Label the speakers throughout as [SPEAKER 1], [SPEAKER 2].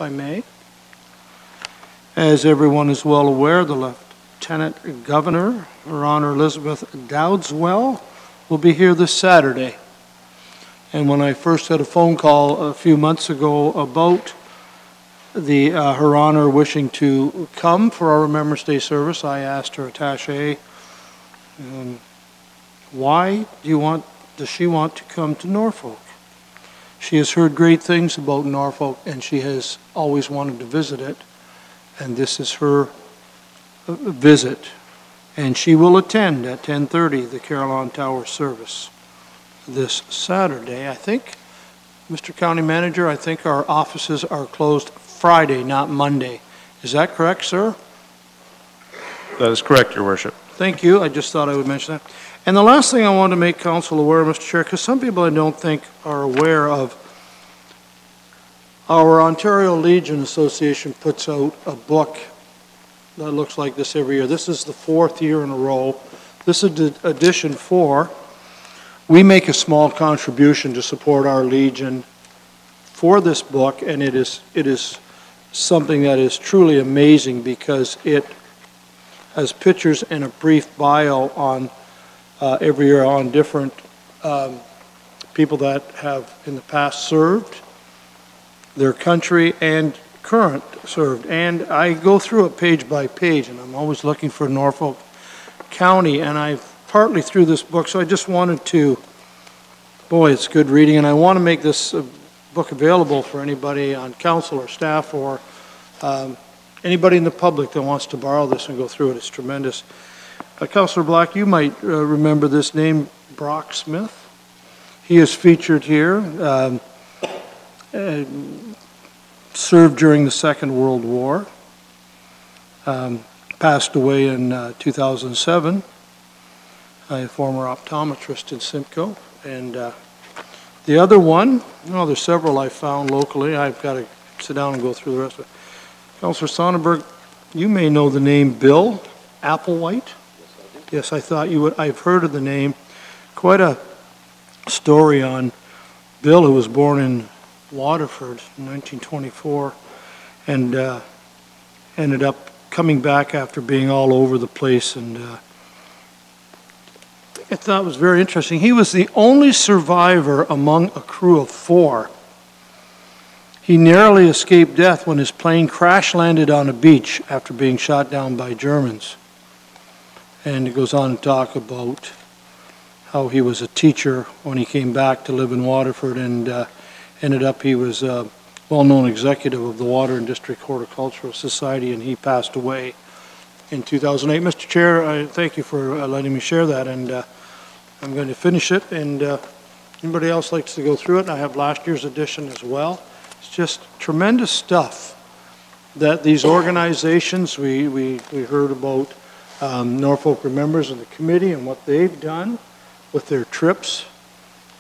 [SPEAKER 1] if I may. As everyone is well aware, the Lieutenant Governor, Her Honor Elizabeth Dowdeswell, will be here this Saturday. And when I first had a phone call a few months ago about Her Honor wishing to come for our Remembrance Day service, I asked her attaché, why does she want to come to Norfolk? She has heard great things about Norfolk, and she has always wanted to visit it, and this is her visit. And she will attend at 10:30 the Carillon Tower service this Saturday. I think, Mr. County Manager, I think our offices are closed Friday, not Monday. Is that correct, sir?
[SPEAKER 2] That is correct, Your Worship.
[SPEAKER 1] Thank you. I just thought I would mention that. And the last thing I want to make Council aware, Mr. Chair, because some people I don't think are aware of, our Ontario Legion Association puts out a book that looks like this every year. This is the 4th year in a row. This is edition 4. We make a small contribution to support our Legion for this book, and it is something that is truly amazing because it has pictures and a brief bio on every year on different people that have in the past served their country and current served. And I go through it page by page, and I'm always looking for Norfolk County, and I partly through this book, so I just wanted to, boy, it's good reading, and I want to make this book available for anybody on council or staff or anybody in the public that wants to borrow this and go through it. It's tremendous. Councillor Black, you might remember this name, Brock Smith. He is featured here, served during the Second World War, passed away in 2007, a former optometrist in Simcoe. And the other one, well, there's several I found locally. I've got to sit down and go through the rest of it. Councillor Sonnenberg, you may know the name Bill Applewhite. Yes, I thought you would. I've heard of the name. Quite a story on Bill, who was born in Waterford in 1924 and ended up coming back after being all over the place. And I thought it was very interesting. He was the only survivor among a crew of 4. He narrowly escaped death when his plane crash landed on a beach after being shot down by Germans. And it goes on to talk about how he was a teacher when he came back to live in Waterford, and ended up he was a well-known executive of the Water and District Horticultural Society, and he passed away in 2008. Mr. Chair, I thank you for letting me share that, and I'm going to finish it. And anybody else likes to go through it? I have last year's edition as well. It's just tremendous stuff that these organizations, we heard about Norfolk Remembers and the committee and what they've done with their trips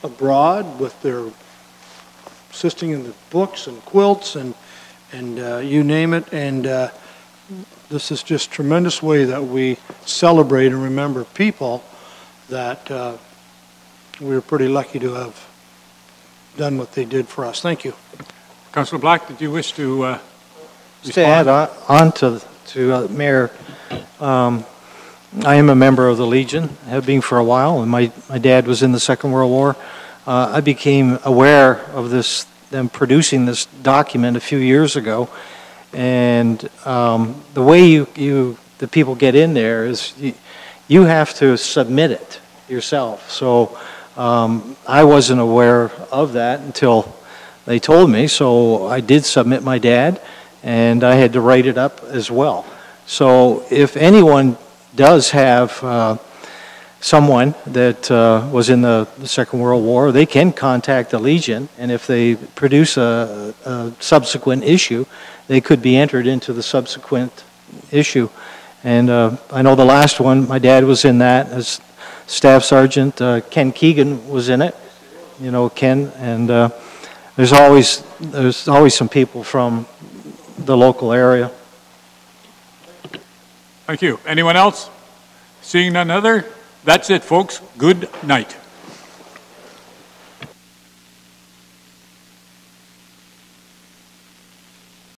[SPEAKER 1] abroad, with their assisting in the books and quilts and you name it. And this is just a tremendous way that we celebrate and remember people that we were pretty lucky to have done what they did for us. Thank you.
[SPEAKER 3] Councillor Black, did you wish to respond?
[SPEAKER 4] Just to add on to Mayor, I am a member of the Legion, have been for a while, and my dad was in the Second World War. I became aware of them producing this document a few years ago, and the way the people get in there is you have to submit it yourself. So I wasn't aware of that until they told me, so I did submit my dad, and I had to write it up as well. So if anyone does have someone that was in the Second World War, they can contact the Legion, and if they produce a subsequent issue, they could be entered into the subsequent issue. And I know the last one, my dad was in that as Staff Sergeant. Ken Keegan was in it, you know Ken, and there's always some people from the local area.
[SPEAKER 3] Thank you. Anyone else? Seeing none other, that's it, folks. Good night.